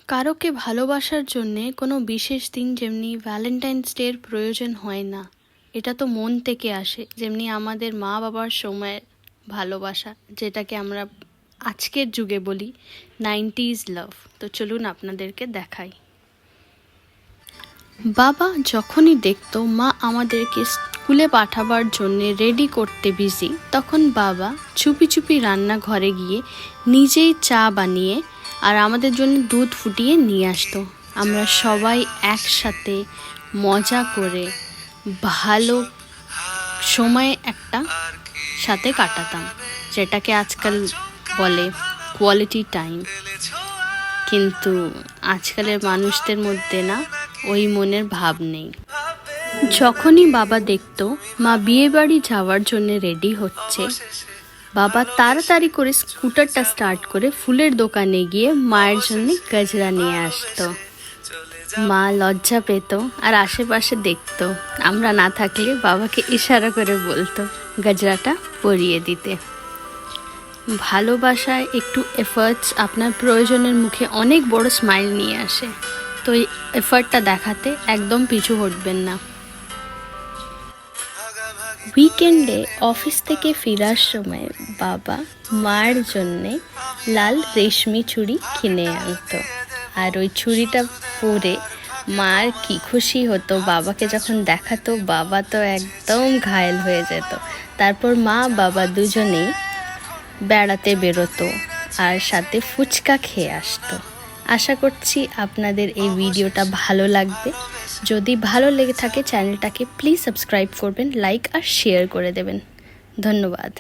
কারোকে ভালোবাসার জন্যে কোনো বিশেষ দিন যেমনি ভ্যালেন্টাইন্স ডের প্রয়োজন হয় না। এটা তো মন থেকে আসে, যেমনি আমাদের মা বাবার সময়ের ভালোবাসা, যেটাকে আমরা আজকের যুগে বলি 90s লাভ। তো চলুন আপনাদেরকে দেখাই। বাবা যখনই দেখতো মা আমাদেরকে স্কুলে পাঠাবার জন্যে রেডি করতে বিজি, তখন বাবা চুপি চুপি রান্নাঘরে গিয়ে নিজেই চা বানিয়ে আর আমাদের জন্য দুধ ফুটিয়ে নিয়ে আসতো। আমরা সবাই একসাথে মজা করে ভালো সময় একটা সাথে কাটাতাম, যেটাকে আজকাল বলে কোয়ালিটি টাইম। কিন্তু আজকালের মানুষদের মধ্যে না ওই মনের ভাব নেই। যখনই বাবা দেখতো মা বিয়ে বাড়ি যাওয়ার জন্য রেডি হচ্ছে, বাবা তাড়াতাড়ি করে স্কুটারটা স্টার্ট করে ফুলের দোকানে গিয়ে মায়ের জন্য গজরা নিয়ে আসতো। মা লজ্জা পেত আর আশেপাশে দেখতো, আমরা না থাকলে বাবাকে ইশারা করে বলতো গজরাটা পরিয়ে দিতে। ভালোবাসায় একটু এফার্টস আপনার প্রয়োজনের মুখে অনেক বড় স্মাইল নিয়ে আসে। তো এই এফার্টটা দেখাতে একদম পিছু হটবেন না। উইকেন্ডে অফিস থেকে ফেরার সময় বাবা মার জন্যে লাল রেশমি চুড়ি কিনে আনতো, আর ওই চুড়িটা পরে মার কি খুশি হতো বাবাকে যখন দেখাতো। বাবা তো একদম ঘায়েল হয়ে যেত। তারপর মা বাবা দুজনেই বেড়াতে বেরোতো আর সাথে ফুচকা খেয়ে আসতো। আশা করছি আপনাদের এই ভিডিওটা ভালো লাগবে। যদি ভালো লেগে থাকে চ্যানেলটাকে প্লিজ সাবস্ক্রাইব করবেন, লাইক আর শেয়ার করে দেবেন। ধন্যবাদ।